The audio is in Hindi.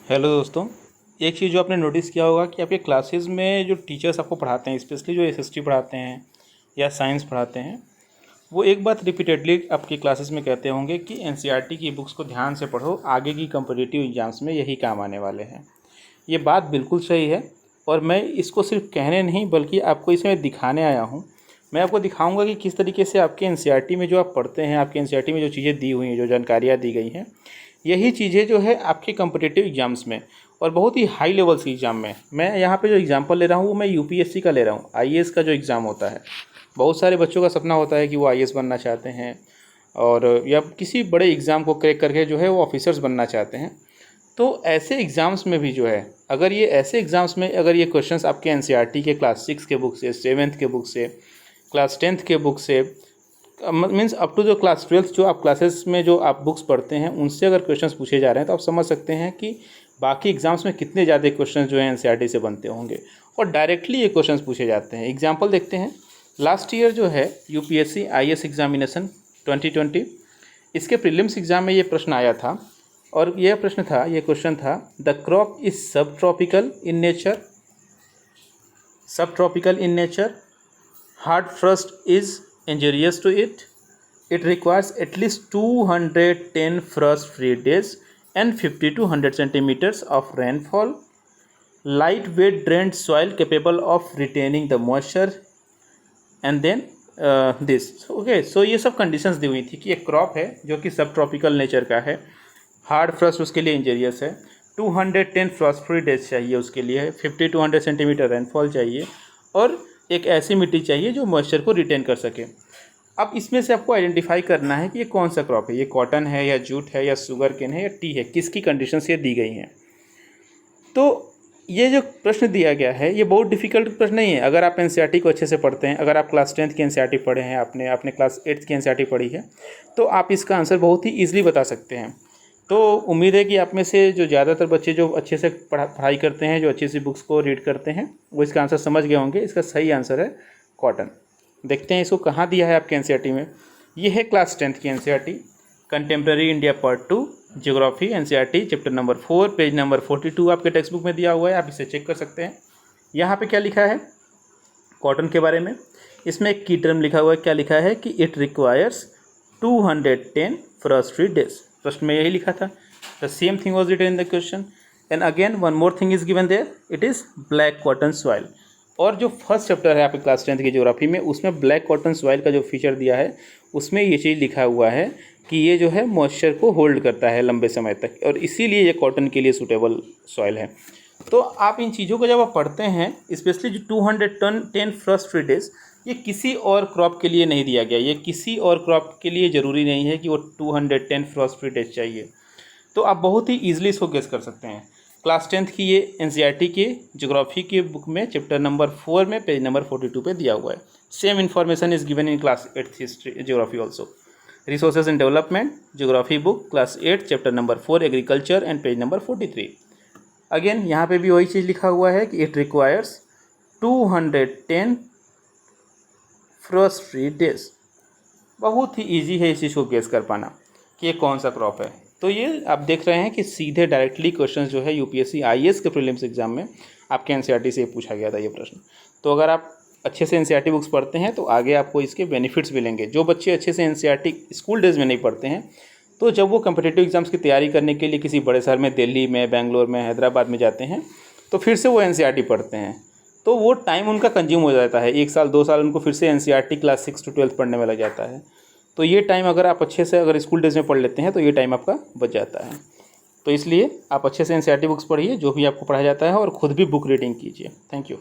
हेलो दोस्तों। एक चीज़ जो आपने नोटिस किया होगा कि आपके क्लासेस में जो टीचर्स आपको पढ़ाते हैं, स्पेशली जो एसएसटी पढ़ाते हैं या साइंस पढ़ाते हैं, वो एक बात रिपीटेडली आपकी क्लासेस में कहते होंगे कि एनसीईआरटी की बुक्स को ध्यान से पढ़ो, आगे की कॉम्पिटिटिव एग्जाम्स में यही काम आने वाले हैं। ये बात बिल्कुल सही है और मैं इसको सिर्फ कहने नहीं बल्कि आपको इसमें दिखाने आया हूँ। मैं आपको दिखाऊंगा कि किस तरीके से आपके एनसीईआरटी में जो आप पढ़ते हैं, आपके एनसीईआरटी में जो चीज़ें दी हुई हैं, जो जानकारियाँ दी गई हैं, यही चीज़ें जो है आपके कॉम्पिटिटिव एग्जाम्स में और बहुत ही हाई लेवल्स की एग्ज़ाम में, मैं यहाँ पे जो एग्जांपल ले रहा हूँ वो मैं यूपीएससी का ले रहा हूँ। आईएएस का जो एग्ज़ाम होता है, बहुत सारे बच्चों का सपना होता है कि वो आईएएस बनना चाहते हैं और या किसी बड़े एग्ज़ाम को क्रैक करके जो है वो ऑफिसर्स बनना चाहते हैं। तो ऐसे एग्ज़ाम्स में भी जो है, अगर ये ऐसे एग्ज़ाम्स में अगर ये क्वेश्चंस आपके एनसीईआरटी के क्लास 6 के बुक से, 7th के बुक से, क्लास 10th के बुक से, मीन्स अप टू जो क्लास 12th जो आप क्लासेस में जो आप बुक्स पढ़ते हैं उनसे अगर क्वेश्चंस पूछे जा रहे हैं तो आप समझ सकते हैं कि बाकी एग्जाम्स में कितने ज़्यादा क्वेश्चंस जो हैं एनसीईआरटी से बनते होंगे और डायरेक्टली ये क्वेश्चंस पूछे जाते हैं। एग्जांपल देखते हैं। लास्ट ईयर जो है यूपीएससी आईएएस एग्जामिनेशन 2020, इसके प्रीलिम्स एग्जाम में ये प्रश्न आया था और यह प्रश्न था, ये क्वेश्चन था, द क्रॉप इज सब tropical in nature, hard Frost is injurious to it, it requires at least 210 frost-free days and 50 to 100 centimeters of rainfall, lightweight drained soil capable of retaining the moisture, and then this. Okay, so ये सब कंडीशंस दी हुई थी कि एक क्रॉप है जो कि सब ट्रॉपिकल नेचर का है, हार्ड फ्रॉस्ट उसके लिए इंजरियस है, 210 फ्रॉस्ट फ्री डेज चाहिए उसके लिए, 50 to 100 सेंटीमीटर रेनफॉल चाहिए और एक ऐसी मिट्टी चाहिए जो मॉइस्चर को रिटेन कर सके। अब इसमें से आपको आइडेंटिफाई करना है कि ये कौन सा क्रॉप है, ये कॉटन है या जूट है या शुगर केन है या टी है, किसकी कंडीशंस ये दी गई हैं। तो ये जो प्रश्न दिया गया है ये बहुत डिफिकल्ट प्रश्न नहीं है। अगर आप एनसीईआरटी को अच्छे से पढ़ते हैं, अगर आप क्लास 10th की एनसीईआरटी पढ़े हैं, आपने क्लास 8th की एनसीईआरटी पढ़ी है, तो आप इसका आंसर बहुत ही ईजिली बता सकते हैं। तो उम्मीद है कि आप में से जो ज़्यादातर बच्चे जो अच्छे से पढ़ाई करते हैं, जो अच्छी सी बुक्स को रीड करते हैं, वो इसका आंसर समझ गए होंगे। इसका सही आंसर है कॉटन। देखते हैं इसको कहाँ दिया है आपके एनसीईआरटी में। ये है क्लास 10th की NCERT, contemporary India part 2 geography NCERT chapter number 4 page number 42 आपके टेक्स्ट बुक में दिया हुआ है, आप इसे चेक कर सकते हैं। यहाँ पे क्या लिखा है कॉटन के बारे में, इसमें एक की टर्म लिखा हुआ है। क्या लिखा है कि it requires 210 frost free days. प्रश्न में यही लिखा था। The same thing was written in the question and again one more thing is given there, it is black cotton soil. और जो फर्स्ट चैप्टर है आपके क्लास 10th की ज्योग्राफी में, उसमें ब्लैक कॉटन सॉइल का जो फीचर दिया है उसमें ये चीज़ लिखा हुआ है कि ये जो है मॉइस्चर को होल्ड करता है लंबे समय तक और इसीलिए ये कॉटन के लिए सूटेबल सॉइल है। तो आप इन चीज़ों को जब आप पढ़ते हैं, स्पेशली जो 210 फ्रॉस्ट फ्री डेज, ये किसी और क्रॉप के लिए नहीं दिया गया। ये किसी और क्रॉप के लिए ज़रूरी नहीं है कि वो 210 फ्रॉस्ट फ्री डेज चाहिए। तो आप बहुत ही ईजिली इसको गेस कर सकते हैं। क्लास 10th की ये एनसीईआरटी के ज्योग्राफी के बुक में चैप्टर नंबर 4 में पेज नंबर 42 पे दिया हुआ है। Same information is given in class 8th history geography also. Resources and development geography book class 8 chapter number 4 agriculture and page number 43। Again यहाँ पे भी वही चीज़ लिखा हुआ है कि it requires 210 frost free days. बहुत ही ईजी है इस चीज़ को गेस कर पाना कि ये कौन सा क्रॉप है। तो ये आप देख रहे हैं कि सीधे डायरेक्टली क्वेश्चन जो है यूपीएससी आईएएस के प्रीलिम्स एग्जाम में आपके एनसीईआरटी से पूछा गया था ये प्रश्न। तो अगर आप अच्छे से एनसीईआरटी बुक्स पढ़ते हैं तो आगे आपको इसके बेनिफिट्स मिलेंगे। जो बच्चे अच्छे से एनसीईआरटी स्कूल डेज में नहीं पढ़ते हैं, तो जब वो कम्पिटिटिव एग्जाम्स की तैयारी करने के लिए किसी बड़े शहर में, दिल्ली में, बेंगलोर में, हैदराबाद में जाते हैं, तो फिर से वो एनसीईआरटी पढ़ते हैं, तो वो टाइम उनका कंज्यूम हो जाता है। 1 साल 2 साल उनको फिर से एनसीईआरटी क्लास 6 to 12 पढ़ने में लग जाता है। तो ये टाइम अगर आप अच्छे से अगर स्कूल डेज में पढ़ लेते हैं तो ये टाइम आपका बच जाता है। तो इसलिए आप अच्छे से एनसीईआरटी बुक्स पढ़िए, जो भी आपको पढ़ाया जाता है, और ख़ुद भी बुक रीडिंग कीजिए। Thank you.